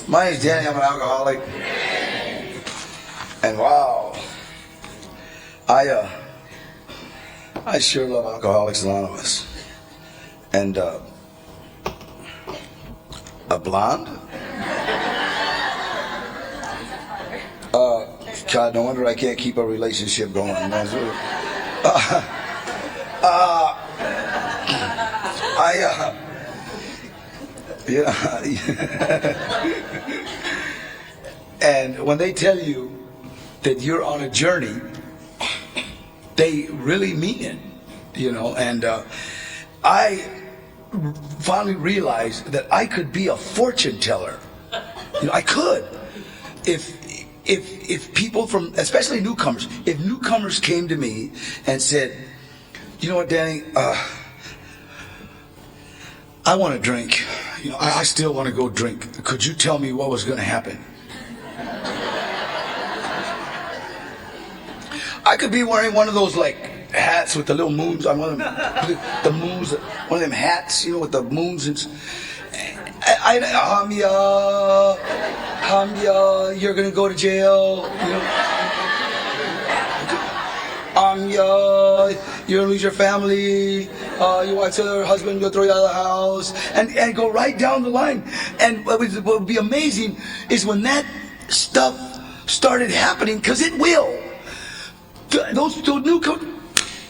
My name's Danny, I'm an alcoholic. And wow, I sure love Alcoholics Anonymous. And a blonde? God, no wonder I can't keep a relationship going. Yeah. And when they tell you that you're on a journey, they really mean it, you know. And I finally realized that I could be a fortune teller. You know, I could. If people from, especially newcomers, if newcomers came to me and said, you know what, Danny, I want to drink. You know, I still want to go drink. Could you tell me what was going to happen? I could be wearing one of those like hats with the little moons on one of them, the moons, one of them hats, you know, with the moons and. You're gonna go to jail. You know, you're gonna lose your family. Your wife's other husband will throw you out of the house, and go right down the line. And what would be amazing is when that stuff started happening, because it will. Those newcomers.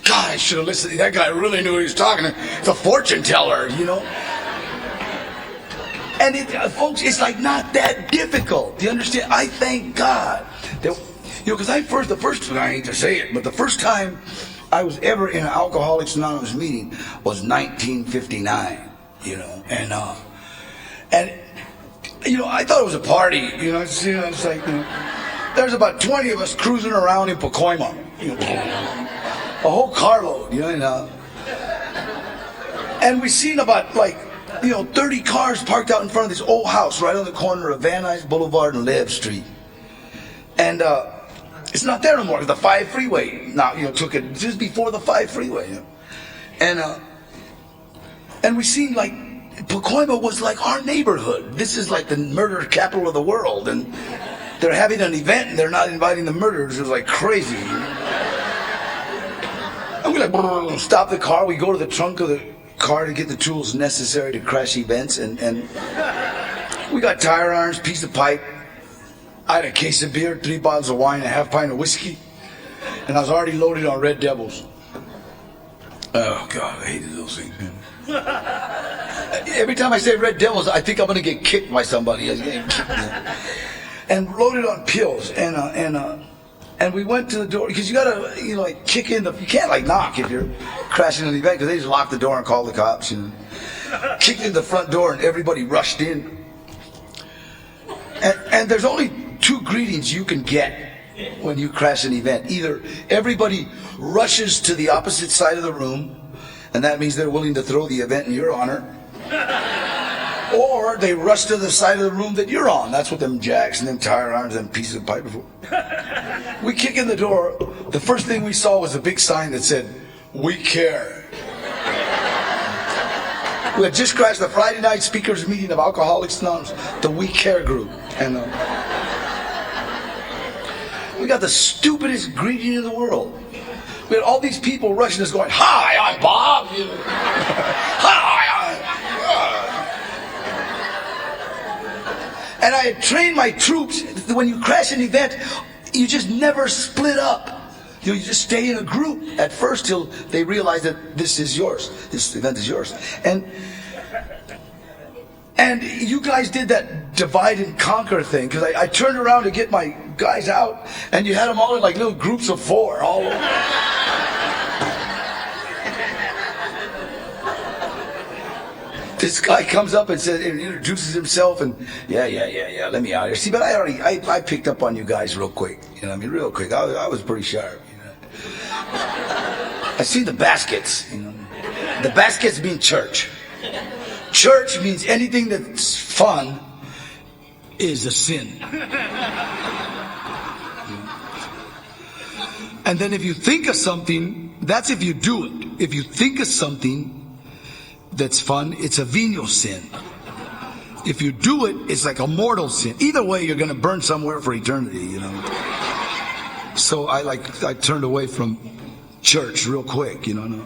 God, I should have listened. That guy really knew what he was talking to. It's a fortune teller, you know. And folks, it's like not that difficult. Do you understand? I thank God that, you know, because I hate to say it, but the first time I was ever in an Alcoholics Anonymous meeting was 1959. You know, and you know, I thought it was a party. You know, it's like, you know, there's about 20 of us cruising around in Pacoima. You know, a whole carload. You know, and we seen about like, you know, 30 cars parked out in front of this old house right on the corner of Van Nuys Boulevard and Lev Street. And it's not there no more. The 5 freeway now, you know, took it just before the 5 freeway. You know? And we seen like Pacoima was like our neighborhood. This is like the murder capital of the world, and they're having an event and they're not inviting the murderers. It was like crazy. You know? And we like stop the car. We go to the trunk of the car to get the tools necessary to crash events, and we got tire irons, piece of pipe. I had a case of beer, 3 bottles of wine, a half pint of whiskey, and I was already loaded on Red Devils. Oh God, I hated those things, man. Every time I say Red Devils, I think I'm gonna get kicked by somebody. And loaded on pills, and we went to the door, because you gotta, you know, like kick in you can't like knock if you're crashing an event, because they just lock the door and call the cops. You know, kicked in the front door and everybody rushed in. And there's only 2 greetings you can get when you crash an event. Either everybody rushes to the opposite side of the room, and that means they're willing to throw the event in your honor, or they rush to the side of the room that you're on. That's what them jacks and them tire irons and pieces of pipe before. We kick in the door. The first thing we saw was a big sign that said, "We care." We had just crashed the Friday night speakers meeting of Alcoholics Anonymous, the We Care group. And we got the stupidest greeting in the world. We had all these people rushing us going, "Hi, I'm Bob." "Hi, and I had trained my troops, when you crash an event, you just never split up. You know, you just stay in a group at first till they realize that this is yours. This event is yours. And you guys did that divide and conquer thing, because I turned around to get my guys out, and you had them all in like little groups of 4 all over. This guy comes up and says, and introduces himself, and yeah, let me out here. See, but I picked up on you guys real quick. You know, I mean, real quick. I was pretty sharp. You know, I see the baskets. You know, the baskets mean church. Church means anything that's fun is a sin. And then if you think of something, that's if you do it. If you think of something that's fun, it's a venial sin. if you do it, it's like a mortal sin. Either way, you're going to burn somewhere for eternity, you know. So I turned away from church real quick, you know.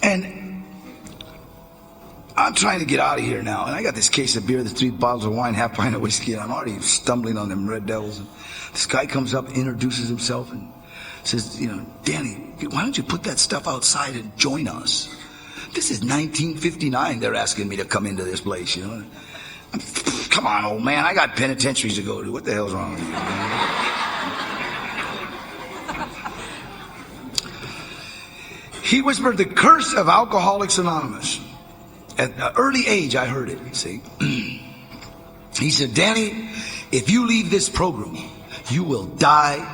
And I'm trying to get out of here now. And I got this case of beer, the 3 bottles of wine, half pint of whiskey, and I'm already stumbling on them Red Devils. And this guy comes up, introduces himself, and says, you know, Danny, why don't you put that stuff outside and join us? This is 1959. They're asking me to come into this place, you know. Come on, old man. I got penitentiaries to go to. What the hell's wrong with you? He whispered the curse of Alcoholics Anonymous. At an early age, I heard it, see. He said, Danny, if you leave this program, you will die,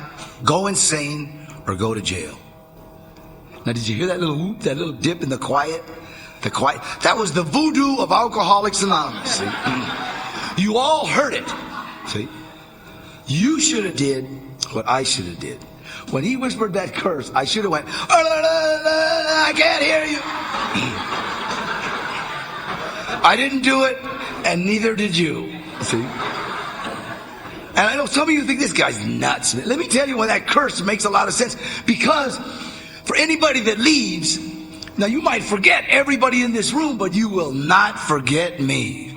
go insane, or go to jail. Now, did you hear that little whoop, that little dip in the quiet? The quiet. That was the voodoo of Alcoholics Anonymous. See? You all heard it. See? You should have did what I should have did. When he whispered that curse, I should have went, I can't hear you. I didn't do it, and neither did you. See? And I know some of you think this guy's nuts. Let me tell you why that curse makes a lot of sense. Because for anybody that leaves, now you might forget everybody in this room, but you will not forget me.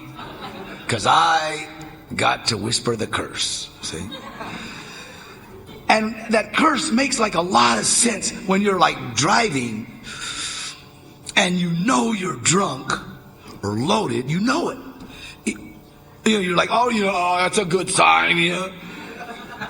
Because I got to whisper the curse. See? And that curse makes like a lot of sense when you're like driving and you know you're drunk or loaded. You know it. You know, you're like, oh, you know, that's a good sign, you know.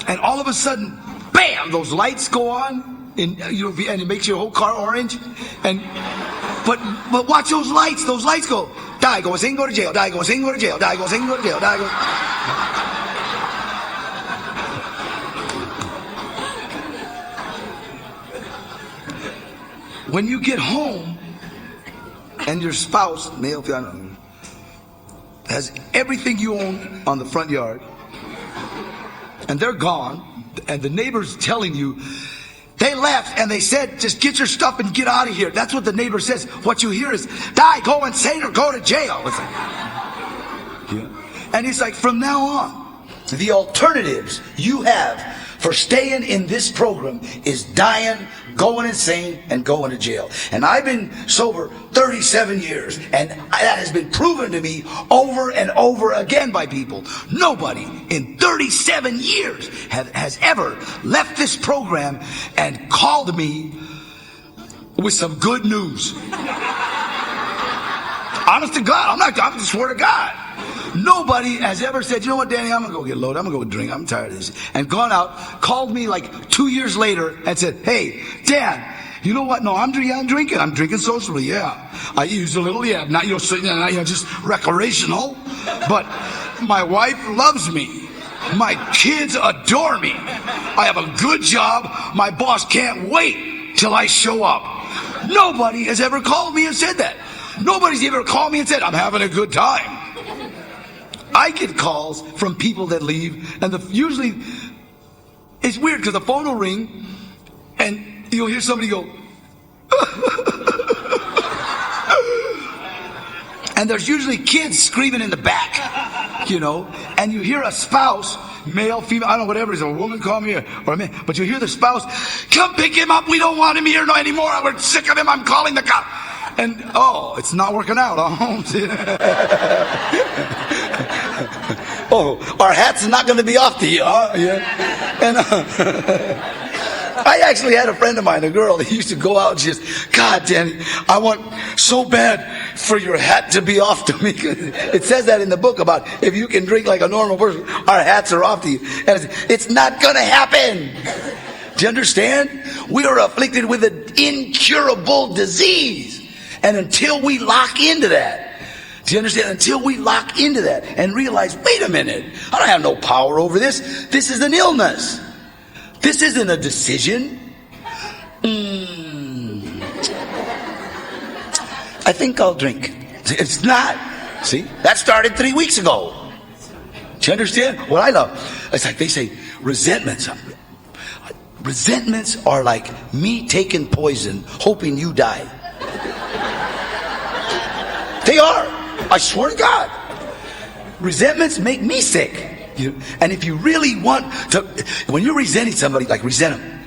And all of a sudden, bam, those lights go on, and it makes your whole car orange. But watch those lights. Those lights go. Die, go sing, go to jail. Die, go sing, go to jail. Die, go sing, go to jail. Die, go. When you get home, and your spouse, male, female, has everything you own on the front yard, and they're gone, and the neighbor's telling you they left and they said, just get your stuff and get out of here. That's what the neighbor says. What you hear is, die, go insane, or go to jail. It's like, yeah. And he's like, from now on, the alternatives you have for staying in this program is dying, going insane, and going to jail. And I've been sober 37 years, and that has been proven to me over and over again by people. Nobody in 37 years has ever left this program and called me with some good news. Honest to God, I swear to God. Nobody has ever said, you know what, Danny, I'm going to go get loaded. I'm going to go drink. I'm tired of this. And gone out, called me like 2 years later and said, hey, Dan, you know what? No, I'm drinking. I'm drinking socially, yeah. I use a little, yeah, not just recreational. But my wife loves me. My kids adore me. I have a good job. My boss can't wait till I show up. Nobody has ever called me and said that. Nobody's ever called me and said, I'm having a good time. I get calls from people that leave, and usually it's weird because the phone will ring, and you'll hear somebody go, and there's usually kids screaming in the back, you know, and you hear a spouse, male, female, I don't know, whatever it is, a woman call me or a man, but you hear the spouse, come pick him up, we don't want him here no anymore, we're sick of him, I'm calling the cop. And, oh, it's not working out, oh, our hat's not going to be off to you, huh? Yeah. And I actually had a friend of mine, a girl, that used to go out and she says, God, Danny, I want so bad for your hat to be off to me. It says that in the book about if you can drink like a normal person, our hats are off to you. And it's not going to happen. Do you understand? We are afflicted with an incurable disease. And until we lock into that, do you understand? Until we lock into that and realize, wait a minute, I don't have no power over this. This is an illness. This isn't a decision. I think I'll drink. It's not. See, that started 3 weeks ago. Do you understand? What I love, it's like they say, resentments. Resentments are like me taking poison, hoping you die. They are. I swear to God. resentments make me sick. And if you really want to, when you're resenting somebody, like resent them,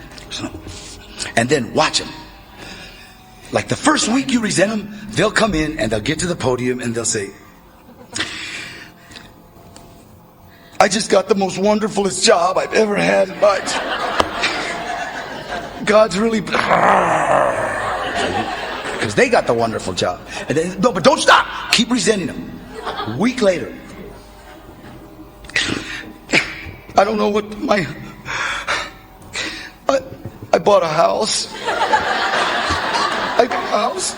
and then watch them. Like the first week you resent them, they'll come in and they'll get to the podium and they'll say, I just got the most wonderfulest job I've ever had in life. God's really, because they got the wonderful job. And then, no, but don't stop. Keep resenting them. A week later, I don't know what I bought a house. I bought a house.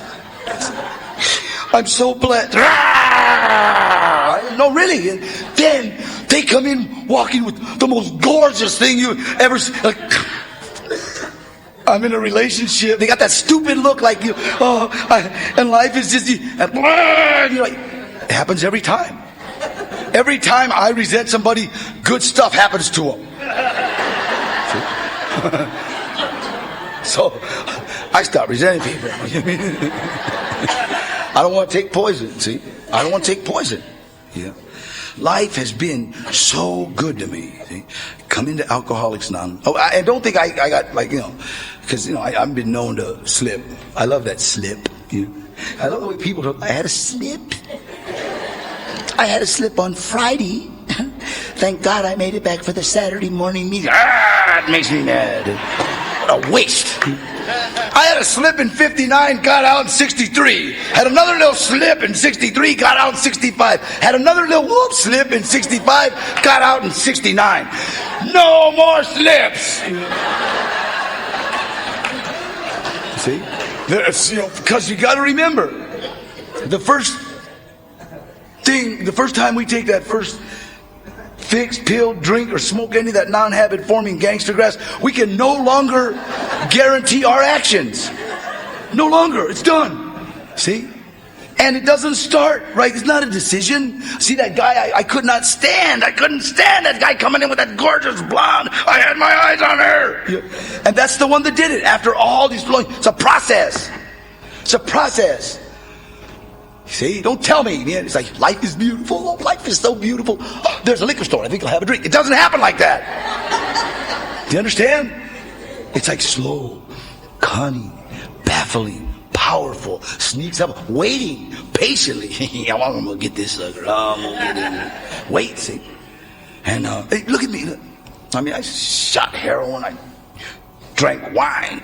I'm so blessed. No, really. And then they come in walking with the most gorgeous thing you ever seen. Like, I'm in a relationship. They got that stupid look like you. And life is just. And you're like, it happens every time. Every time I resent somebody, good stuff happens to them. So I stopped resenting people. I don't want to take poison. See, I don't want to take poison. Yeah. Life has been so good to me. See? Come into Alcoholics Anonymous. Oh, and don't think I got because I've been known to slip. I love that slip. I love the way people talk. I had a slip. I had a slip on Friday. Thank God I made it back for the Saturday morning meeting. It makes me mad. What a waste. I had a slip in 59, got out in 63. Had another little slip in 63, got out in 65. Had another little slip in 65, got out in 69. No more slips. See? Because you got to remember, the first time we take that first fix, pill, drink, or smoke any of that non-habit forming gangster grass, we can no longer guarantee our actions. No longer. It's done. See? And it doesn't start, right? It's not a decision. See that guy I could not stand. I couldn't stand that guy coming in with that gorgeous blonde. I had my eyes on her. Yeah. And that's the one that did it. After all these, it's a process. It's a process. See, don't tell me, man. It's like, life is beautiful. Oh, life is so beautiful. Oh, there's a liquor store. I think I'll have a drink. It doesn't happen like that. Do you understand? It's like slow, cunning, baffling, powerful, sneaks up, waiting patiently. I'm going to get this sucker. I'm going to get it. Wait, see? And hey, look at me. Look. I mean, I shot heroin. I drank wine.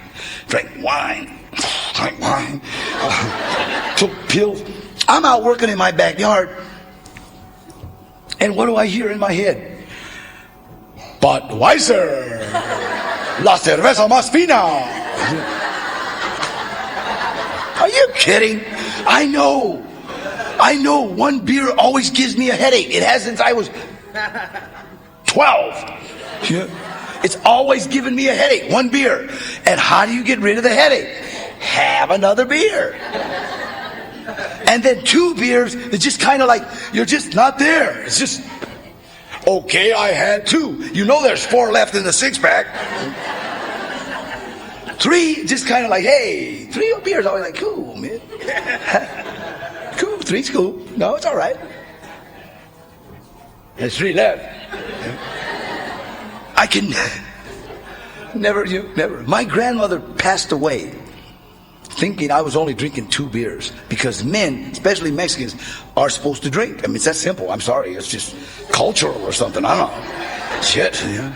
Took pills. I'm out working in my backyard, and what do I hear in my head? Budweiser, la cerveza más fina. Are you kidding? I know. One beer always gives me a headache. It has since I was 12. Yeah. It's always given me a headache. One beer. And how do you get rid of the headache? Have another beer. And then 2 beers, it's just kind of like, you're just not there. It's just, okay, I had 2. There's 4 left in the 6-pack. 3, just kind of like, hey, 3 beers, always like, cool, man. Cool, 3's cool. No, it's all right. There's 3 left. I can never. My grandmother passed away thinking I was only drinking 2 beers, because men, especially Mexicans, are supposed to drink. I mean, it's that simple. I'm sorry. It's just cultural or something. I don't know. Shit. Yeah.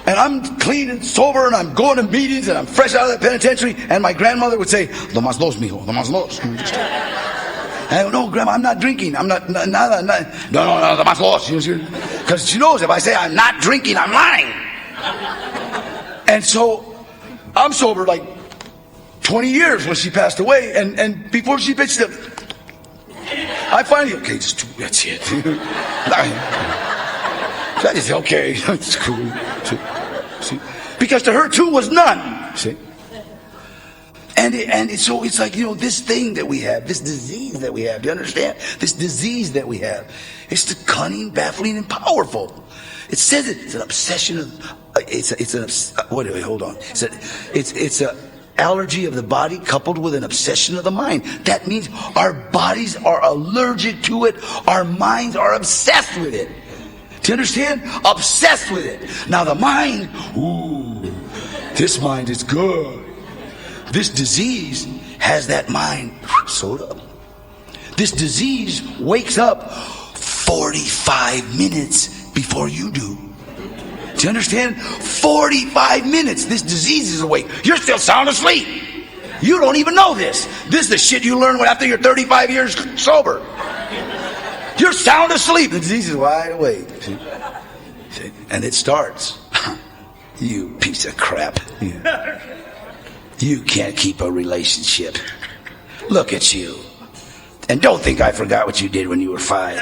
And I'm clean and sober, and I'm going to meetings, and I'm fresh out of the penitentiary, and my grandmother would say, "No más dos, mijo. No más dos." And I go, "No, Grandma, I'm not drinking. I'm not. No, no, no más dos." Because she knows if I say I'm not drinking, I'm lying. And so I'm sober like 20 years when she passed away, and before she pitched it, I finally, okay, just 2, that's it. I just, okay, it's cool. See? Because to her 2 was none. See? And so it's like, this thing that we have, this disease that we have, do you understand? This disease that we have, it's the cunning, baffling, and powerful. It says it's an obsession of, hold on. It's allergy of the body coupled with an obsession of the mind. That means our bodies are allergic to it. Our minds are obsessed with it. Do you understand? Obsessed with it. Now the mind, ooh, this mind is good. This disease has that mind sewed up. This disease wakes up 45 minutes before you do. Do you understand? 45 minutes. This disease is awake. You're still sound asleep. You don't even know this. This is the shit you learn after you're 35 years sober. You're sound asleep. The disease is wide awake. See? And it starts. You piece of crap. You can't keep a relationship. Look at you. And don't think I forgot what you did when you were 5.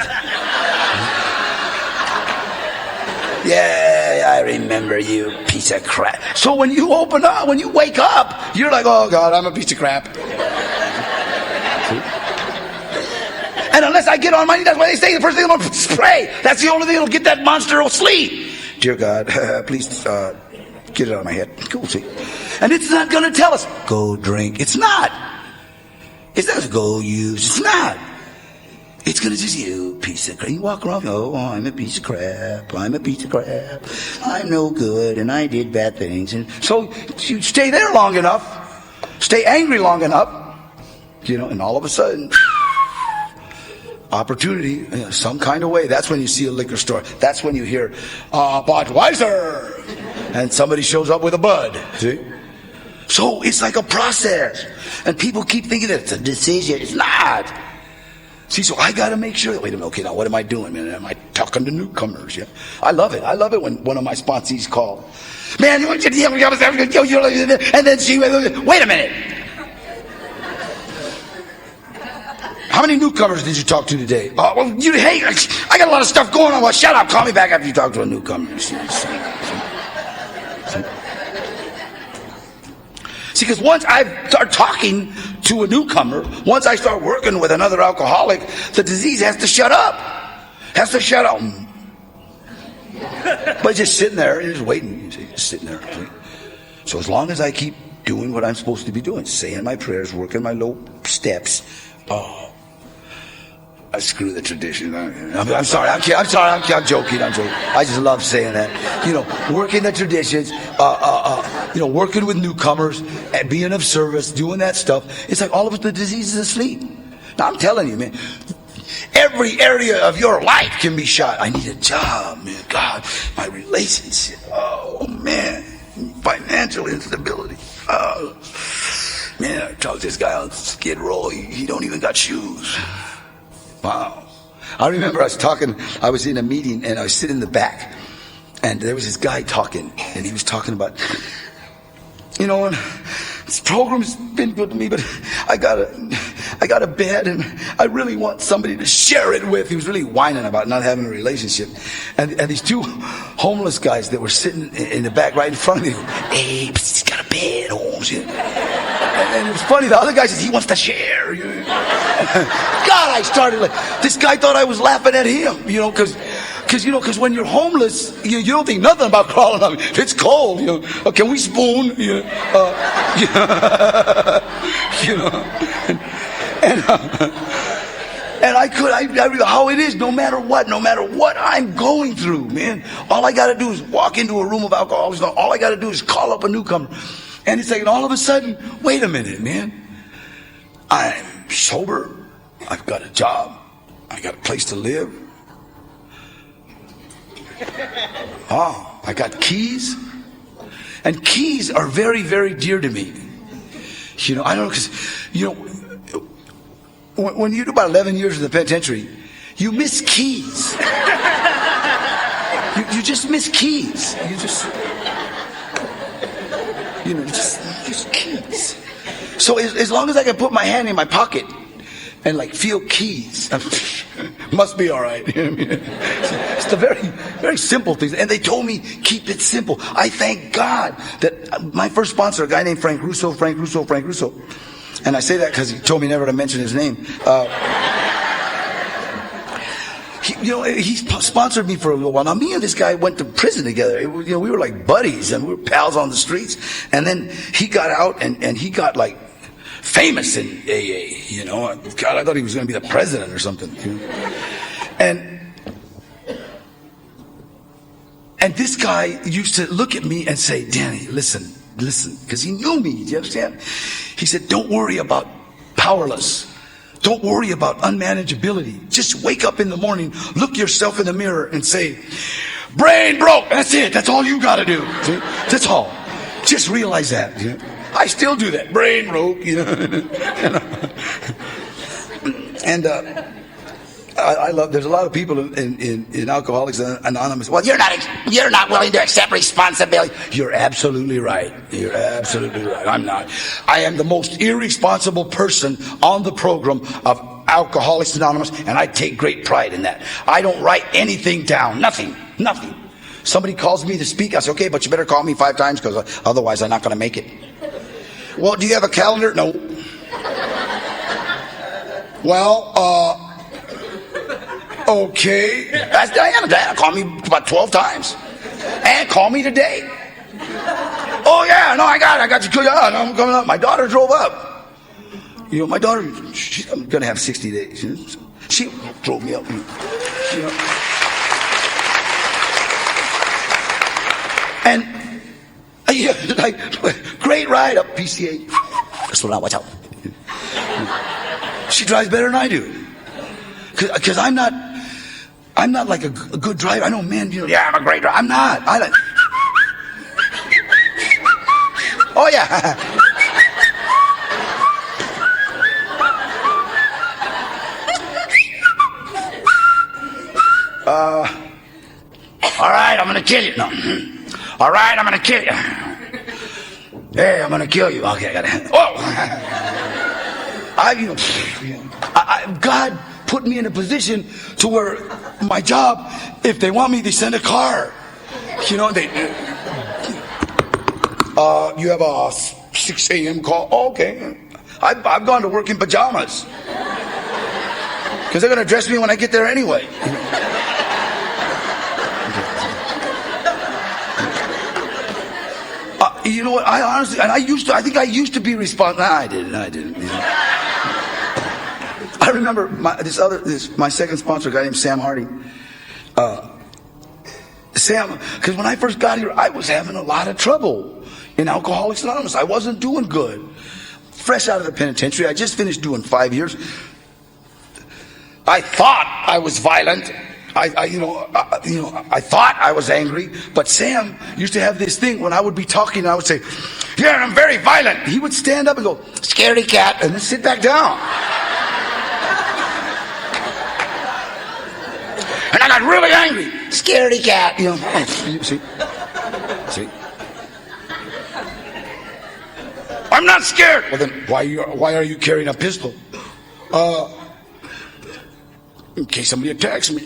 Yeah, I remember you, piece of crap. So when you open up, when you wake up, you're like, oh God, I'm a piece of crap. And unless I get on my knees, that's why they say the first thing I'm going to pray. That's the only thing that'll get that monster to sleep. Dear God, please get it out of my head. Cool, see. And it's not going to tell us, go drink. It's not. It's not going to go use. It's not. It's going to just, you piece of crap. You walk around, oh, I'm a piece of crap. I'm a piece of crap. I'm no good, and I did bad things. And so you stay there long enough, stay angry long enough, and all of a sudden, opportunity, some kind of way. That's when you see a liquor store. That's when you hear, Budweiser. And somebody shows up with a bud. See? So it's like a process. And people keep thinking that it's a decision. It's not. See, so I got to make sure that, wait a minute, okay, now what am I doing, man? Am I talking to newcomers? Yeah. I love it. I love it when one of my sponsees call. Man, and then she, wait a minute. How many newcomers did you talk to today? Hey, I got a lot of stuff going on. Well, shut up. Call me back after you talk to a newcomer. See, because once I start talking to a newcomer, once I start working with another alcoholic, the disease has to shut up. Has to shut up. But just sitting there, you're just waiting. Just sitting there. So as long as I keep doing what I'm supposed to be doing, saying my prayers, working my low steps, I screw the tradition. I'm sorry. I'm joking. I just love saying that. Working the traditions, working with newcomers, and being of service, doing that stuff. It's like all of the disease is asleep. Now, I'm telling you, man, every area of your life can be shot. I need a job, man. God, my relationship. Oh, man. Financial instability. Oh, man, I talked to this guy on Skid Row. He don't even got shoes. Wow. I remember I was in a meeting and I was sitting in the back and there was this guy talking and he was talking about, this program's been good to me, but I got a bed and I really want somebody to share it with. He was really whining about not having a relationship. And these two homeless guys that were sitting in the back right in front of me, hey, he's got a bed, Holmes. And it was funny, the other guy says, he wants to share. God, I started this guy thought I was laughing at him, because when you're homeless, you don't think nothing about crawling on me. It's cold, can we spoon? And I how it is, no matter what I'm going through, man. All I got to do is walk into a room of alcoholics. All I got to do is call up a newcomer. And it's like, all of a sudden, wait a minute, man. I'm sober. I've got a job. I got a place to live. I got keys. And keys are very, very dear to me. I don't know, because, when you do about 11 years in the penitentiary, you miss keys. You just miss keys. Just keys. So as long as I can put my hand in my pocket and feel keys, must be all right. It's the very, very simple things. And they told me, keep it simple. I thank God that my first sponsor, a guy named Frank Russo. And I say that because he told me never to mention his name. He sponsored me for a little while. Now, me and this guy went to prison together. We were like buddies, and we were pals on the streets. And then he got out, and he got like famous in AA. God, I thought he was going to be the president or something. And this guy used to look at me and say, Danny, listen, because he knew me. Do you understand? He said, don't worry about powerless. Don't worry about unmanageability. Just wake up in the morning, look yourself in the mirror and say, brain broke. That's it. That's all you got to do. See? That's all. Just realize that. I still do that. Brain broke. And I love. There's a lot of people in Alcoholics Anonymous. Well, you're not willing to accept responsibility. You're absolutely right. You're absolutely right. I'm not. I am the most irresponsible person on the program of Alcoholics Anonymous, and I take great pride in that. I don't write anything down. Nothing. Somebody calls me to speak. I say, okay, but you better call me 5 times because otherwise I'm not going to make it. Well, do you have a calendar? No. Well, okay. That's Diana. Call me about 12 times. And call me today. Oh, yeah. No, I got you. I'm coming up. My daughter drove up. My daughter, she's going to have 60 days. She drove me up. And great ride up PCA. Slow down, watch out. She drives better than I do. Because I'm not like a good driver. I know men, yeah, I'm a great driver. I'm not. Oh, yeah. All right, I'm going to kill you. No. All right, I'm going to kill you. Hey, I'm going to kill you. Okay, I got it. Oh! God put me in a position to where my job, if they want me, they send a car. You have a 6 a.m. call. Oh, okay. I've gone to work in pajamas. Because they're going to dress me when I get there anyway. You know what? I honestly, and I think I used to be responsible. I didn't. I remember my second sponsor, a guy named Sam Hardy. Sam, because when I first got here, I was having a lot of trouble in Alcoholics Anonymous. I wasn't doing good. Fresh out of the penitentiary, I just finished doing 5 years. I thought I was violent. I thought I was angry, but Sam used to have this thing when I would be talking and I would say, yeah, I'm very violent. He would stand up and go, scaredy cat, and then sit back down. And I got really angry. Scaredy cat. See? I'm not scared. Well, then why are you carrying a pistol? In case somebody attacks me.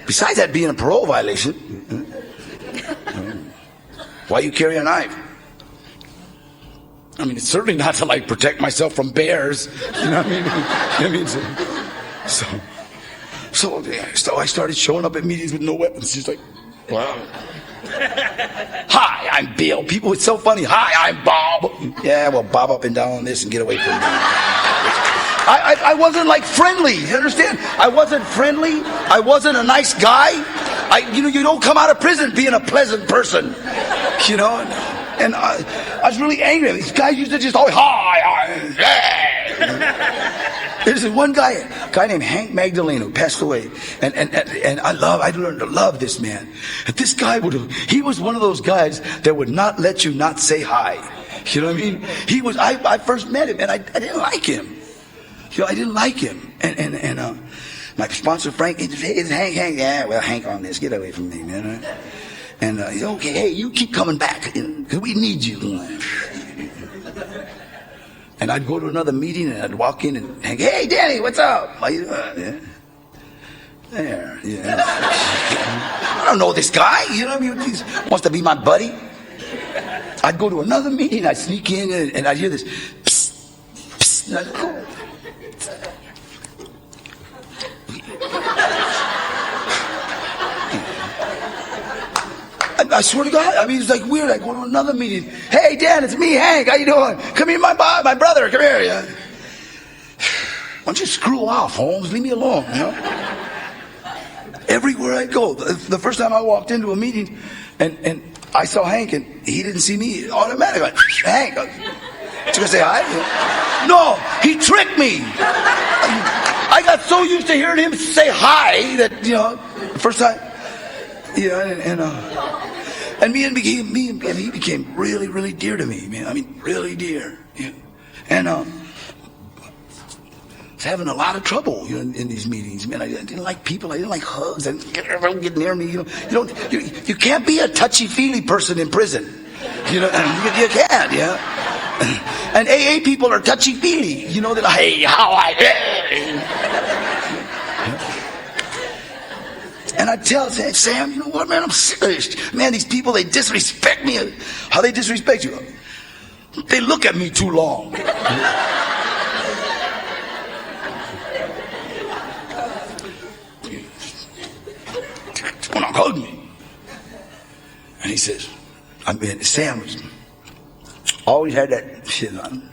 Besides that being a parole violation, why you carry a knife? I mean, it's certainly not to protect myself from bears. You know what I mean? So I started showing up at meetings with no weapons. She's like, wow. Hi, I'm Bill. People, it's so funny. Hi, I'm Bob. Yeah, well, bob up and down on this and get away from me. I wasn't friendly. You understand? I wasn't friendly. I wasn't a nice guy. You don't come out of prison being a pleasant person. And I was really angry. These guys used to just always, There's one guy named Hank Magdalene who passed away, and I learned to love this man. And this guy he was one of those guys that would not let you not say hi. You know what I mean? I first met him and I didn't like him. I didn't like him. And my sponsor Frank, is Hank. Yeah, well, Hank on this. Get away from me, man. And he's okay. Hey, you keep coming back because we need you. And I'd go to another meeting and I'd walk in and hey, Danny, what's up? How you doing? There, yeah. I don't know this guy. You know what I mean? He wants to be my buddy. I'd go to another meeting. I'd sneak in and I'd hear this. Psst. That's cool. I swear to God, I mean, it's like weird. I go to another meeting. Hey, Dan, it's me, Hank. How you doing? Come here, my brother. Come here. Yeah. Why don't you screw off, Holmes? Leave me alone, you know? Everywhere I go, the first time I walked into a meeting, and I saw Hank, and he didn't see me, automatically, Hank, you gonna say hi? No, he tricked me. I got so used to hearing him say hi that, you know, the first time, yeah, and me and he became really, really dear to me, man. I mean, really dear. Yeah. And I was having a lot of trouble, you know, in these meetings, man. I didn't like people. I didn't like hugs. Don't get near me. You can't be a touchy-feely person in prison. You know, you can't. Yeah. And AA people are touchy-feely. You know, they're like, hey, how And I tell Sam, you know what, man, I'm serious. Man, these people, they disrespect me. How they disrespect you? They look at me too long. When I hug me. And he says, Sam was always had that shit on.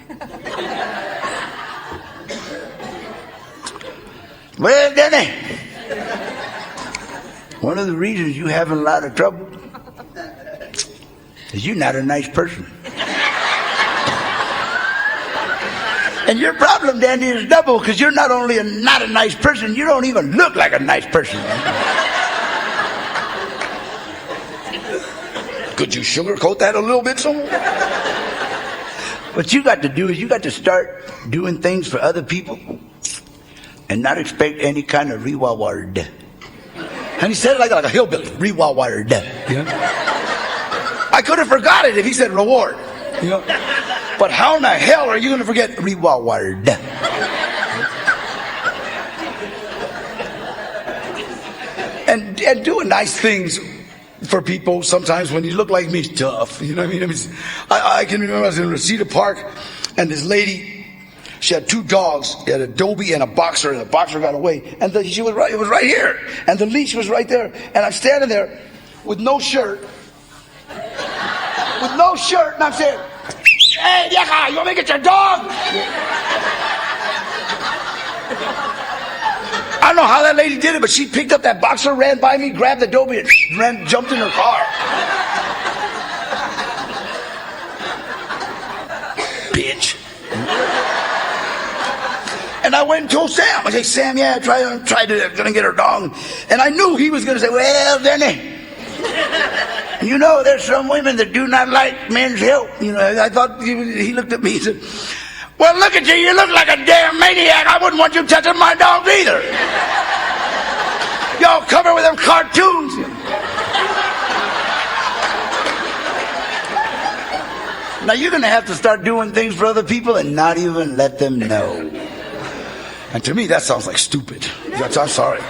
Well, Danny, one of the reasons you having a lot of trouble is you're not a nice person. And your problem, Danny, is double, because you're not only not a nice person, you don't even look like a nice person. Could you sugarcoat that a little bit, someone? What you got to do is you got to start doing things for other people and not expect any kind of reward. And he said it like a hillbilly, reward. Yeah. I could have forgot it if he said reward. You know? But how in the hell are you going to forget reward? And doing nice things for people sometimes when you look like me is tough. You know what I mean? I can remember I was in Reseda Park, and this lady, she had two dogs, she had a Dobie and a boxer, and the boxer got away, and she was right, it was right here, and the leash was right there, and I'm standing there with no shirt, and I'm saying, hey, vieja, you want me to get your dog? I don't know how that lady did it, but she picked up that boxer, ran by me, grabbed the Dobie, and jumped in her car. Bitch. And I went and told Sam. I said, Sam, yeah, try to gonna get her dog. And I knew he was gonna say, well, Danny, you know, there's some women that do not like men's help. You know, I thought he looked at me and said, well, look at you. You look like a damn maniac. I wouldn't want you touching my dogs either. Y'all covered with them cartoons. Now you're going to have to start doing things for other people and not even let them know. And to me, that sounds like stupid. I'm sorry.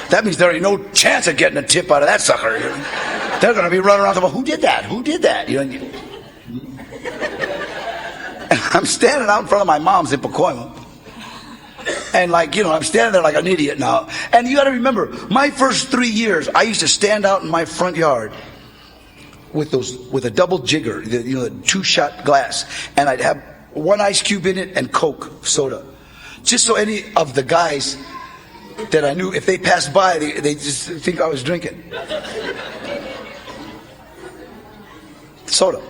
That means there ain't no chance of getting a tip out of that sucker. They're going to be running around talking, who did that? Who did that? You know, and I'm standing out in front of my mom's in Pacoima. And I'm standing there like an idiot now. And you got to remember, my first 3 years, I used to stand out in my front yard with a double jigger, the two-shot glass. And I'd have one ice cube in it and Coke, soda. Just so any of the guys that I knew, if they passed by, they just think I was drinking. Soda.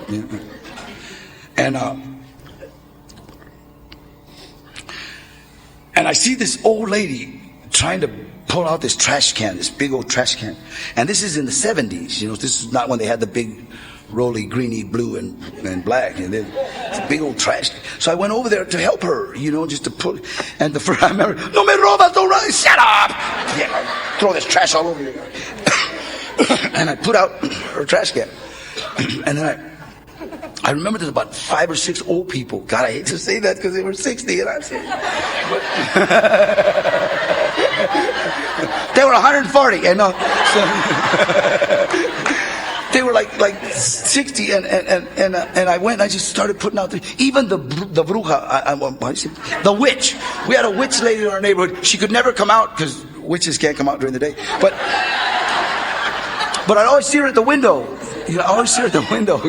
And I see this old lady trying to pull out this trash can, this big old trash can. And this is in the 70s, you know, this is not when they had the big roly, greeny, blue, and black. And it's a big old trash can. So I went over there to help her, you know, just to put, and the first I remember, no me robas, don't run, shut up! Yeah, throw this trash all over you. And I put out her trash can. And then I remember there's about 5 or 6 old people. God, I hate to say that because they were 60 and I'm saying, but they were 140. I know. So, they were like 60, and I went and I just started putting out even the bruja, the witch. We had a witch lady in our neighborhood. She could never come out because witches can't come out during the day. But I'd always see her at the window. I always see her at the window.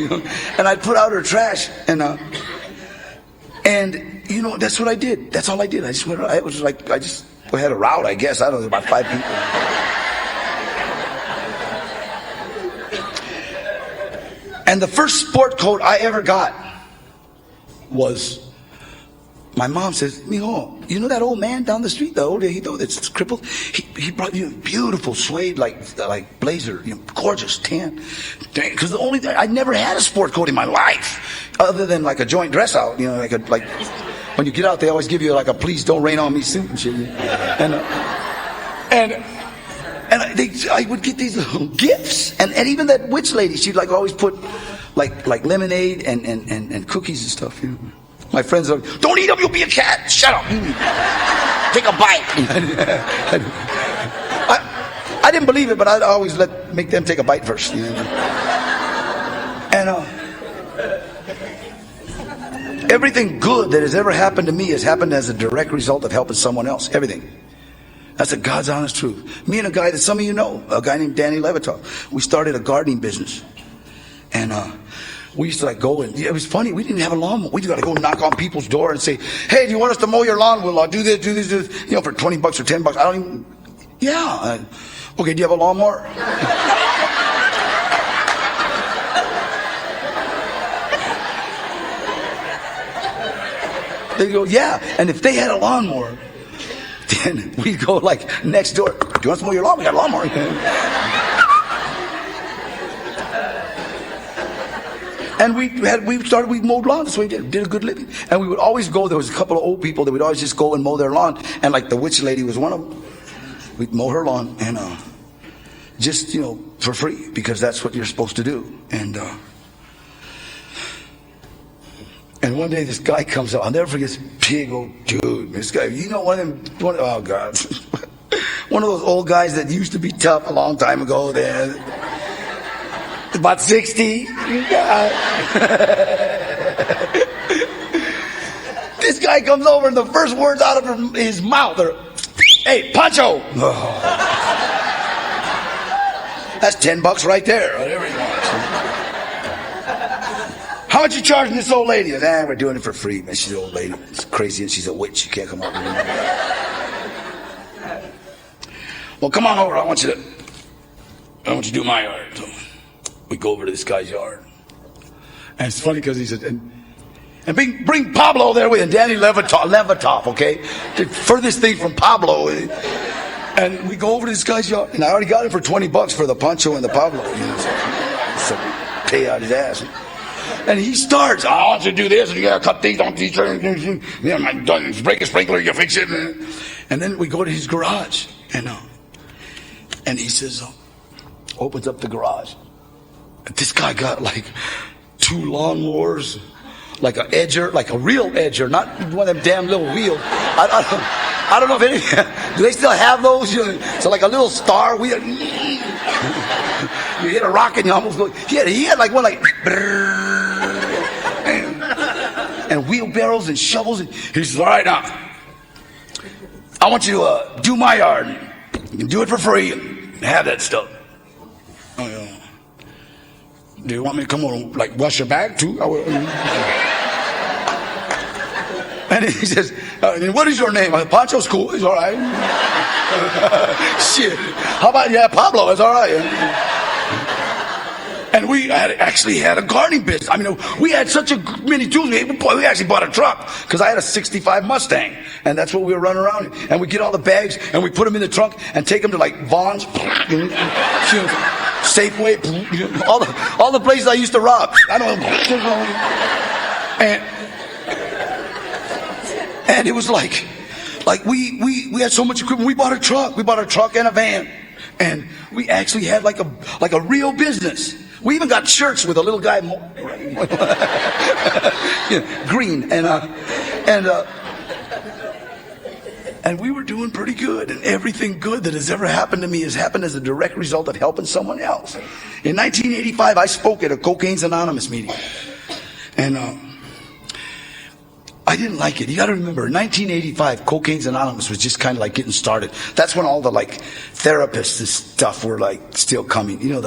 And I'd put out her trash, and that's what I did. That's all I did. I just went. I was like, I just had a route, I guess. I don't know, about 5 people. And the first sport coat I ever got was, my mom says, "Mijo, you know that old man down the street, the old viejito that's crippled? He brought you a beautiful suede like blazer, gorgeous tan. Because I never had a sport coat in my life, other than like a joint dress out. Like when you get out, they always give you like a "please don't rain on me" suit and shit. And I would get these little gifts, and even that witch lady, she'd like always put like lemonade and cookies and stuff. My friends are, "Don't eat them, you'll be a cat. Shut up. Take a bite." I didn't believe it, but I'd always make them take a bite first. And everything good that has ever happened to me has happened as a direct result of helping someone else. Everything. That's a God's honest truth. Me and a guy that some of you know, a guy named Danny Trejo, we started a gardening business. And we used to go, and it was funny, we didn't have a lawnmower. We just got to go knock on people's door and say, "Hey, do you want us to mow your lawn? We'll do this, do this, do this." For $20 or $10. I don't even, yeah. Okay, do you have a lawnmower? They go, "Yeah." And if they had a lawnmower, then we'd go next door. "Do you want to mow your lawn? We got a lawnmower." And we mowed lawns. So we did a good living. And we would always go. There was a couple of old people that would always just go and mow their lawn. And the witch lady was one of them. We'd mow her lawn and just for free, because that's what you're supposed to do. And one day this guy comes up. I'll never forget this big old dude. This guy, oh God, one of those old guys that used to be tough a long time ago. There, about 60. This guy comes over, and the first words out of his mouth are, "Hey, Pancho." Oh. That's $10 right there. Whatever you want. "How much you charging this old lady?" We're doing it for free, man. She's an old lady. It's crazy, and she's a witch. She can't come up with it. "Well, come on over. I want you to do my yard." So we go over to this guy's yard. And it's funny because he said, and bring Pablo there with him. Danny Trejo, okay? The furthest thing from Pablo. And we go over to this guy's yard. And I already got him for $20 for the Pancho and the Pablo. So pay out his ass. And he starts, "I want you to do this, and you gotta cut these on these. Break a sprinkler, you fix it." And then we go to his garage, and he says, opens up the garage. And this guy got 2 lawnmowers, an edger, a real edger, not one of them damn little wheels. I don't know if any. Do they still have those? So a little star. You hit a rock and you almost go. He had one and wheelbarrows and shovels. He says, "All right, now, I want you to do my yard. You can do it for free and have that stuff." "Oh, yeah. Do you want me to come on wash your bag too?" And he says, "What is your name?" "Pancho's cool. He's all right." Shit. "How about Pablo? It's all right." And we actually had a gardening business. We had such many tools. We actually bought a truck because I had a '65 Mustang, and that's what we were running around in. And we get all the bags and we put them in the trunk and take them to Vaughn's, Safeway, all the places I used to rob. I don't know. And it was we had so much equipment. We bought a truck. We bought a truck and a van, and we actually had a real business. We even got shirts with a little guy, green, and And we were doing pretty good, and everything good that has ever happened to me has happened as a direct result of helping someone else. In 1985, I spoke at a Cocaine's Anonymous meeting, and I didn't like it. You got to remember, in 1985, Cocaine's Anonymous was just kind of like getting started. That's when all the like therapists and stuff were like still coming. You know,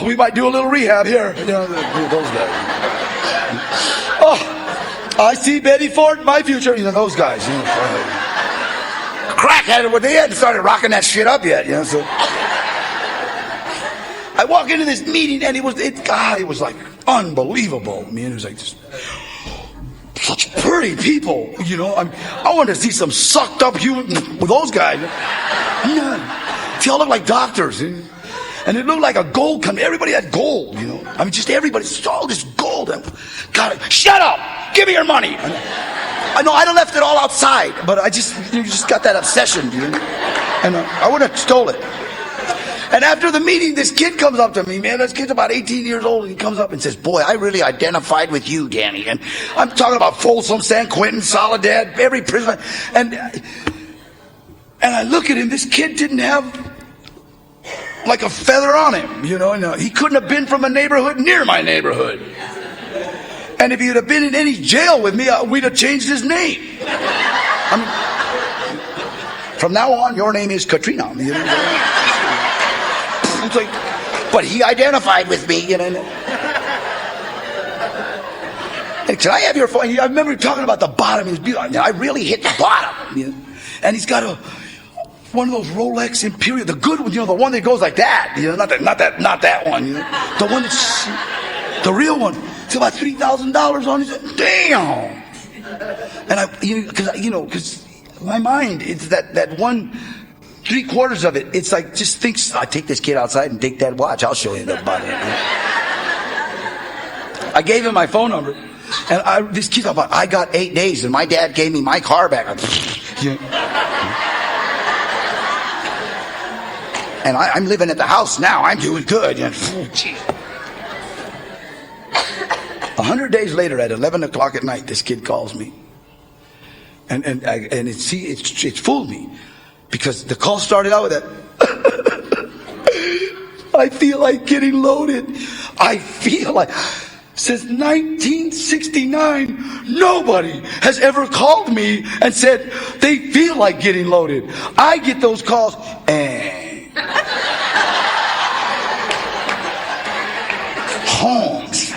we might do a little rehab here. You know, those guys. I see Betty Ford in my future. You know, those guys. You know, crackheaded, but they hadn't started rocking that shit up yet. You know, so I walk into this meeting, and it was like unbelievable. Man, it was like just such pretty people. You know, I wanted to see some sucked up human with those guys. Yeah. They all look like doctors. And it looked like a gold company. Everybody had gold, you know. I mean, just everybody, all this gold. God, shut up! Give me your money! I know I done left it all outside, but you just got that obsession, you know. And I would have stole it. And after the meeting, this kid comes up to me, man. This kid's about 18 years old, and he comes up and says, "Boy, I really identified with you, Danny." And I'm talking about Folsom, San Quentin, Soledad, every prison. And I look at him. This kid didn't have like a feather on him, you know, and he couldn't have been from a neighborhood near my neighborhood. And if he'd have been in any jail with me, we'd have changed his name. I mean, from now on, your name is Katrina. You know? It's like, but he identified with me, you know. Hey, can I have your phone? I remember talking about the bottom. I really hit the bottom, you know? And he's got one of those Rolex Imperial, the good one, you know, the one that goes like that, you know, not that one, you know, the one that's the real one. It's about $3,000 on it. Damn. And because my mind, it's that 1/3 of it. It's like just thinks I take this kid outside and take that watch. I'll show you the bottom. I gave him my phone number, and this kid's about, I got 8 days, and my dad gave me my car back. And I'm living at the house now. I'm doing good. 100 days later, at 11 o'clock at night, this kid calls me, and it's fooled me, because the call started out with that. I feel like getting loaded. I feel like since 1969, nobody has ever called me and said they feel like getting loaded. I get those calls and. Holmes.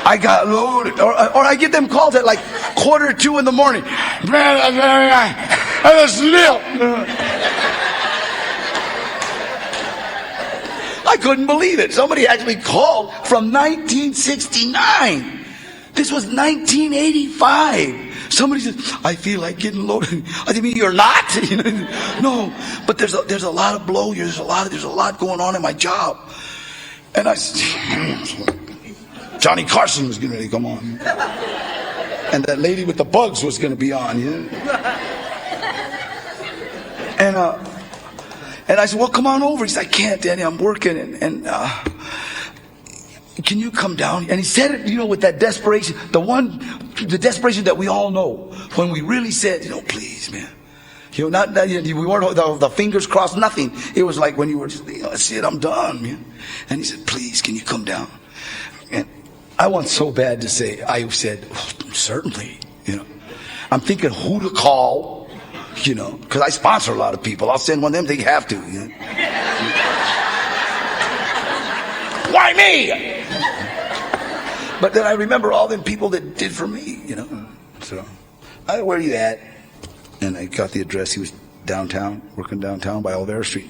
I got loaded. Or I get them calls at like 1:45 in the morning. I was lit. I couldn't believe it. Somebody actually called from 1969. This was 1985. Somebody says, I feel like getting loaded. I mean, you're not. No, but there's a lot of blow. There's a lot going on in my job. And I said, Johnny Carson was going to come on, and that lady with the bugs was going to be on. And I said, well, come on over. He said, I can't, Danny. I'm working, and can you come down? And he said it, you know, with that desperation, the desperation that we all know, when we really said, please, man. We weren't the fingers crossed, nothing. It was like when you were just, that's it, I'm done, man. And he said, please, can you come down? And I want so bad to say, I said, certainly, I'm thinking who to call, because I sponsor a lot of people. I'll send one of them, they have to. Why me? But then I remember all them people that did for me, So, where are you at? And I got the address. He was downtown, working downtown by Olvera Street.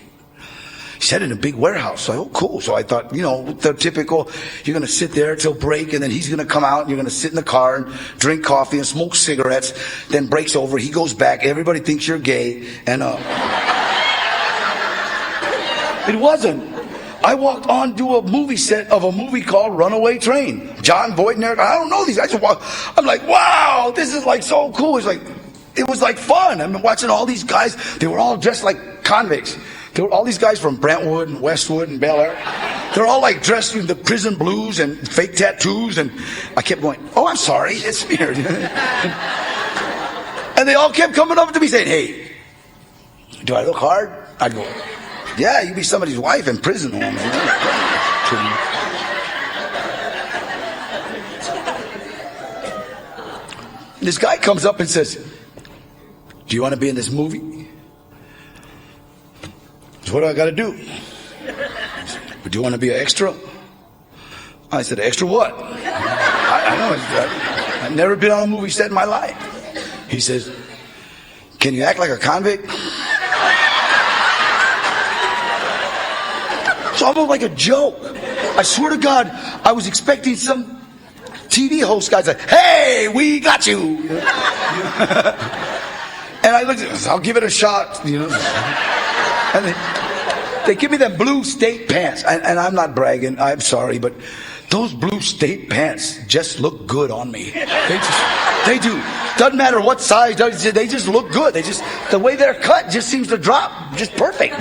He said in a big warehouse. So, oh, cool. So I thought, the typical, you're going to sit there till break, and then he's going to come out, and you're going to sit in the car and drink coffee and smoke cigarettes. Then break's over. He goes back. Everybody thinks you're gay. And it wasn't. I walked onto a movie set of a movie called Runaway Train. John Voight and Eric. I don't know these guys. I'm like, wow, this is like so cool. It was like fun. I'm watching all these guys. They were all dressed like convicts. There were all these guys from Brentwood and Westwood and Bel Air. They're all like dressed in the prison blues and fake tattoos, and I kept going, oh, I'm sorry, it's weird. And they all kept coming up to me saying, hey, do I look hard? I'd go, yeah, you'd be somebody's wife in prison homes. This guy comes up and says, do you want to be in this movie? So what do I got to do? Do you want to be an extra? I said, extra what? I know. I've never been on a movie set in my life. He says, can you act like a convict? It's almost like a joke. I swear to God, I was expecting some TV host guy to say, hey, we got you. And I looked at it, I'll give it a shot, And they give me them blue state pants. And I'm not bragging, I'm sorry, but those blue state pants just look good on me. They do. Doesn't matter what size, they just look good. The way they're cut just seems to drop just perfect,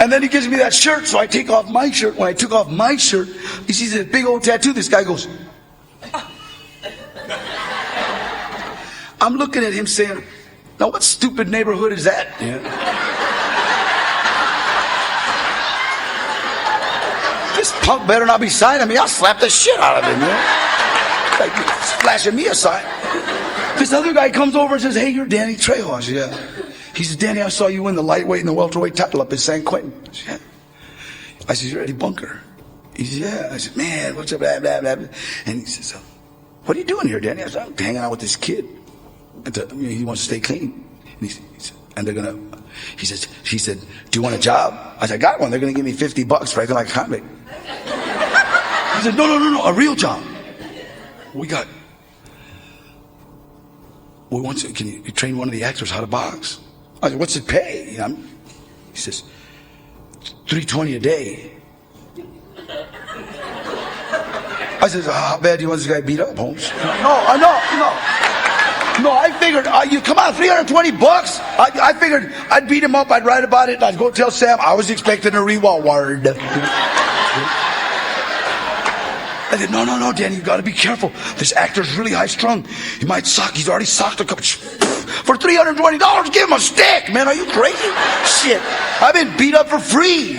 And then he gives me that shirt, so I take off my shirt. When I took off my shirt, he sees this big old tattoo. This guy goes, I'm looking at him saying, now what stupid neighborhood is that? This punk better not be signing me. I'll slap the shit out of him. Like flashing me a sign. This other guy comes over and says, hey, you're Danny Trejo. I said, yeah. He says, Danny, I saw you win the lightweight and the welterweight title up in San Quentin. I said, yeah. I said, you're Eddie Bunker. He said, yeah. I said, man, what's up, blah, blah, blah. And he says, what are you doing here, Danny? I said, I'm hanging out with this kid. He wants to stay clean. And he said, do you want a job? I said, I got one. They're going to give me $50 for acting like a convict. He said, no, a real job. Can you train one of the actors how to box? I said, what's it pay? He says, $320 a day. I said, how bad do you want this guy beat up, Holmes? No, I figured, you come on, $320? I figured I'd beat him up, I'd write about it, I'd go tell Sam I was expecting a reward. I said, no, Danny, you gotta be careful. This actor's really high-strung. He might sock. He's already socked a couple. For $320, give him a stick, man. Are you crazy? Shit, I've been beat up for free.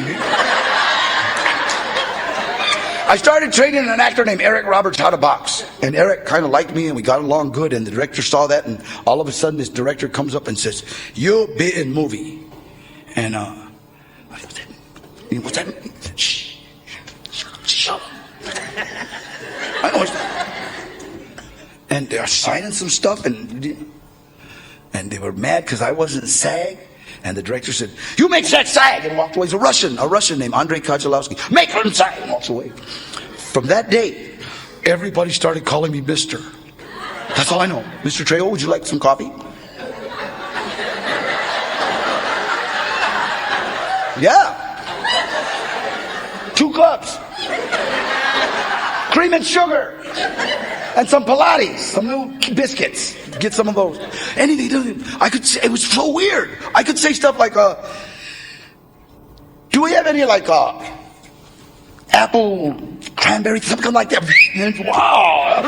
I started training an actor named Eric Roberts how to box. And Eric kind of liked me, and we got along good, and the director saw that, and all of a sudden this director comes up and says, you'll be in movie. And, what's that? Shh. Shut up. I know. And they're signing some stuff, and they were mad because I wasn't SAG. And the director said, you make that SAG, and walked away. He's a Russian named Andrei Kojalowski. Make him SAG, and walks away. From that day, everybody started calling me Mr. That's all I know. Mr. Trejo, would you like some coffee? Yeah. 2 cups. Cream and sugar. And some Pilates, some little biscuits. Get some of those. Anything. I could say, it was so weird. I could say stuff like, do we have any apple cranberry, something like that? And, wow.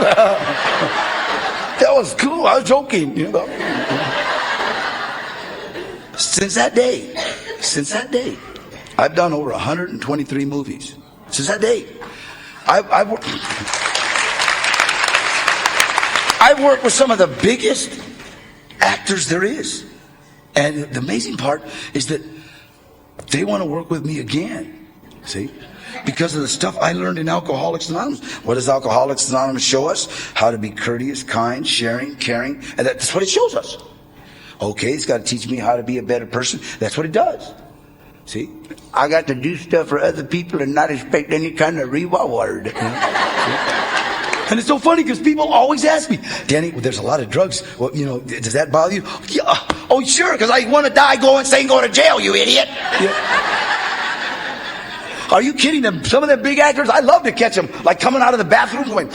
That was cool. I was joking, Since that day, I've done over 123 movies. Since that day, I've worked with some of the biggest actors there is. And the amazing part is that they want to work with me again. See? Because of the stuff I learned in Alcoholics Anonymous. What does Alcoholics Anonymous show us? How to be courteous, kind, sharing, caring. And that's what it shows us. Okay, it's got to teach me how to be a better person. That's what it does. See? I got to do stuff for other people and not expect any kind of reward. And it's so funny because people always ask me, Danny, there's a lot of drugs. Well, does that bother you? Yeah. Oh, sure, because I want to die going to jail, you idiot. Yeah. Are you kidding them? Some of them big actors, I love to catch them, like coming out of the bathroom going,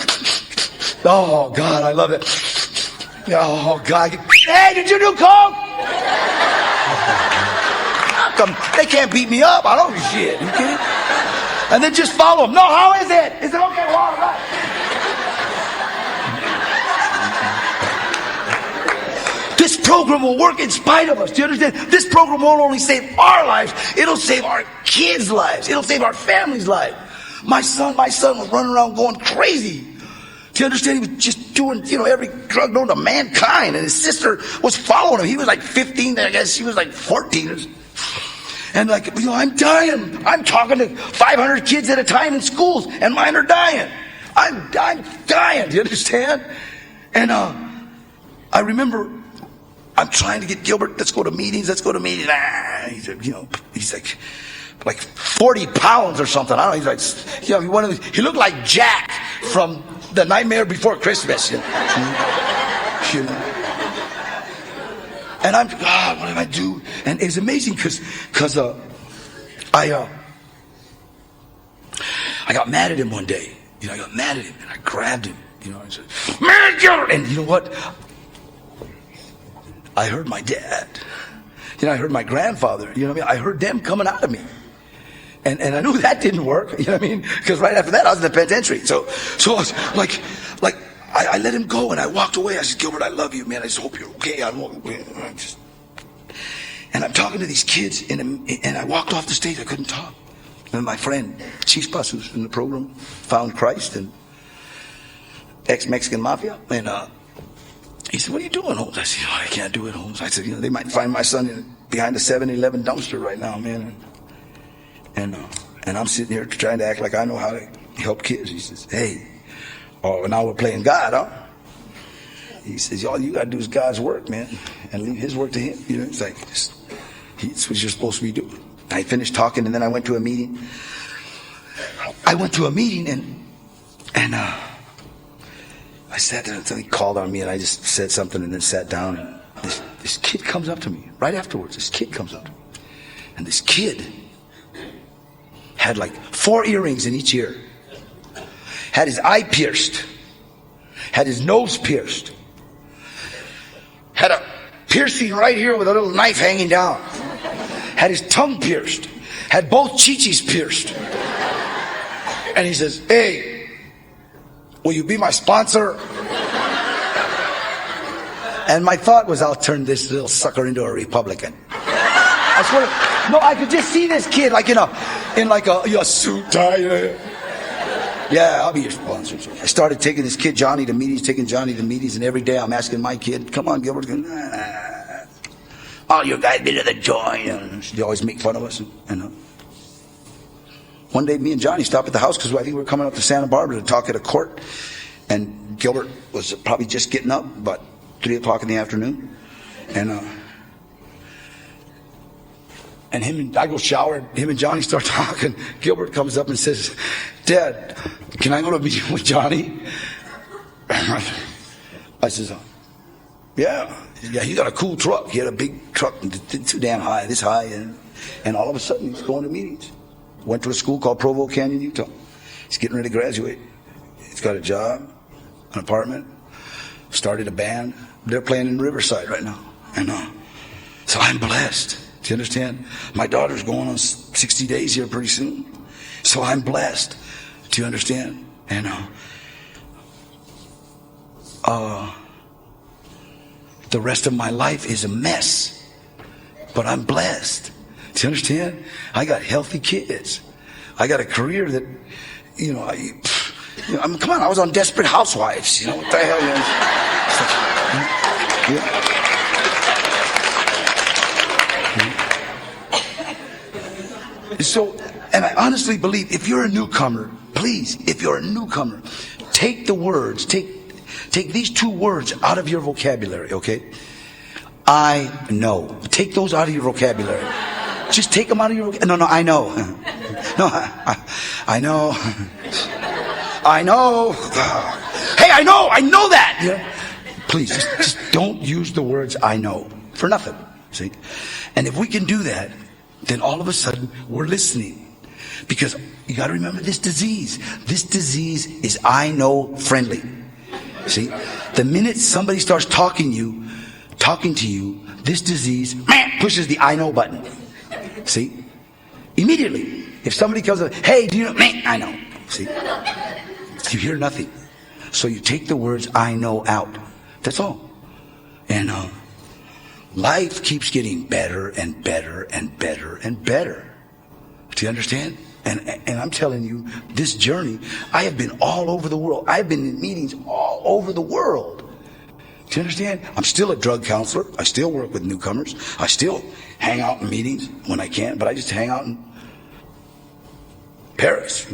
oh, God, I love it. Oh, God. Hey, did you do coke? them. They can't beat me up. I don't do shit. You kidding? And then just follow them. No, how is it? Is it okay? Well, all right. This program will work in spite of us. Do you understand? This program won't only save our lives, it'll save our kids' lives. It'll save our family's life. My son was running around going crazy. Do you understand? He was just doing, every drug known to mankind. And his sister was following him. He was like 15, I guess. She was like 14. And I'm dying. I'm talking to 500 kids at a time in schools, and mine are dying. I'm dying. Do you understand? And I remember I'm trying to get Gilbert, let's go to meetings. He said, he's like 40 pounds or something. I don't know. He's like, he looked like Jack from The Nightmare Before Christmas. And I'm, God, what did I do? And it was amazing because I got mad at him one day. I got mad at him and I grabbed him. I said, "Man, Gilbert!" And you know what? I heard my dad. I heard my grandfather. I heard them coming out of me. And I knew that didn't work. Because right after that, I was in the penitentiary. So I was I let him go and I walked away. I said, "Gilbert, I love you, man. I just hope you're okay." And I'm talking to these kids, and I walked off the stage. I couldn't talk. And my friend, Chief Bus, who's in the program, found Christ and ex-Mexican mafia. And he said, "What are you doing, Holmes?" I said, "I can't do it, Holmes." I said, "They might find my son behind the 7-Eleven dumpster right now, man." And I'm sitting here trying to act like I know how to help kids. He says, "Hey, now we're playing God, huh?" He says, "All you got to do is God's work, man, and leave his work to him." It's like, it's what you're supposed to be doing. I finished talking, and then I went to a meeting. And I sat there until he called on me, and I just said something and then sat down. And this kid comes up to me right afterwards. This kid comes up to me. And this kid had like 4 earrings in each ear. Had his eye pierced. Had his nose pierced. Had a piercing right here with a little knife hanging down. Had his tongue pierced. Had both chichis pierced. And he says, "Hey, will you be my sponsor?" And my thought was, I'll turn this little sucker into a Republican. I swear, no, I could just see this kid like in a suit tie. Yeah, I'll be your sponsor. So I started taking this kid Johnny to meetings, and every day I'm asking my kid, "Come on, Gilbert." "All you guys been to the joint." They always make fun of us. One day, me and Johnny stopped at the house because I think we were coming up to Santa Barbara to talk at a court. And Gilbert was probably just getting up, about 3 o'clock in the afternoon. And I go shower. Him and Johnny start talking. Gilbert comes up and says, "Dad, can I go to a meeting with Johnny?" I says, Yeah, he got a cool truck. He had a big truck, too damn high, this high. And all of a sudden, he's going to meetings. Went to a school called Provo Canyon, Utah. He's getting ready to graduate. He's got a job, an apartment, started a band. They're playing in Riverside right now. So I'm blessed. Do you understand? My daughter's going on 60 days here pretty soon. So I'm blessed. Do you understand? The rest of my life is a mess. But I'm blessed. Do you understand? I got healthy kids. I got a career that, come on, I was on Desperate Housewives. What the hell? So, and I honestly believe if you're a newcomer, please, take the words, take these 2 words out of your vocabulary, okay? I know. Take those out of your vocabulary. Just take them out of your vocabulary. No, I know. No, I know. I know. Hey, I know that. Please, just don't use the words "I know" for nothing. See? And if we can do that, then all of a sudden we're listening. Because you got to remember this disease. This disease is "I know" friendly. See? The minute somebody starts talking to you, this disease pushes the "I know" button. See? Immediately. If somebody comes up, hey, do you know? Man, I know. See? You hear nothing. So you take the words I know out. That's all. And life keeps getting better and better and better and better. Do you understand? And I'm telling you, this journey, I have been all over the world. I've been in meetings all over the world. Do you understand? I'm still a drug counselor. I still work with newcomers. I still hang out in meetings when I can, but I just hang out in Paris,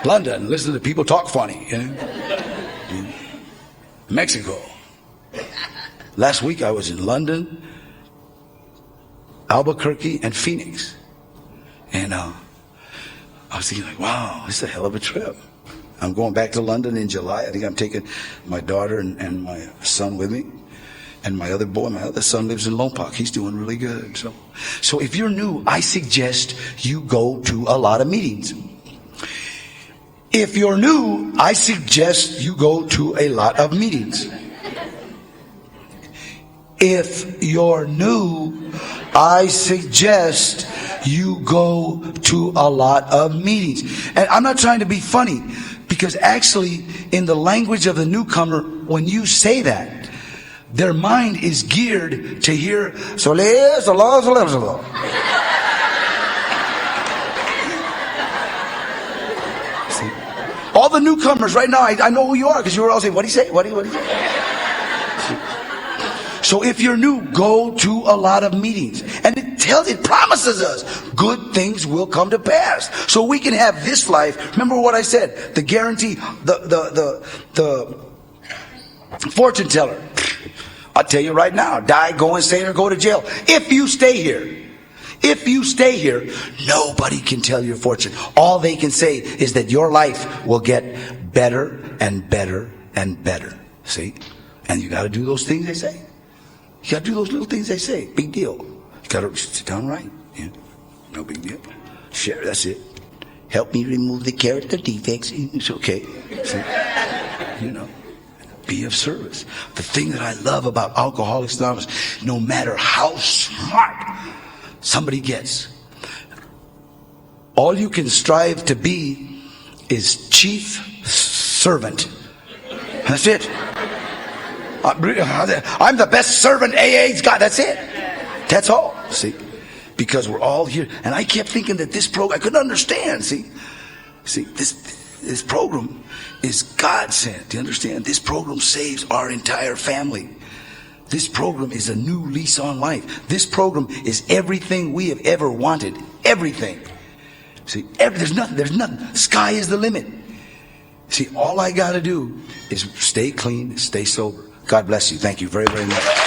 London, listen to people talk funny, you know? Mexico. Last week I was in London, Albuquerque, and Phoenix. And I was thinking, like, wow, this is a hell of a trip. I'm going back to London in July. I think I'm taking my daughter and my son with me. And my other son lives in Lompoc. He's doing really good. So if you're new, I suggest you go to a lot of meetings. If you're new, I suggest you go to a lot of meetings. If you're new, I suggest you go to a lot of meetings. And I'm not trying to be funny, because actually in the language of the newcomer, when you say that, their mind is geared to hear Sole. See? All the newcomers right now, I know who you are, because you were all saying, what do you say? What do you say? So if you're new, go to a lot of meetings. And it promises us good things will come to pass. So we can have this life. Remember what I said, the guarantee, the fortune teller. I'll tell you right now, die, go insane, or go to jail. If you stay here, nobody can tell your fortune. All they can say is that your life will get better and better and better. See? And you got to do those things they say. You got to do those little things they say. Big deal. You got to sit down right. Yeah. No big deal. Share, that's it. Help me remove the character defects. It's okay. See? You know. Be of service. The thing that I love about Alcoholics Anonymous, no matter how smart somebody gets, all you can strive to be is chief servant. That's it. I'm the best servant AA's got. That's it. That's all. See? Because we're all here. And I kept thinking that this program, I couldn't understand. See, this program is God sent. Do you understand? This program saves our entire family. This program is a new lease on life. This program is everything we have ever wanted. Everything. See, there's nothing. Sky is the limit. See, all I got to do is stay clean, stay sober. God bless you. Thank you very, very much.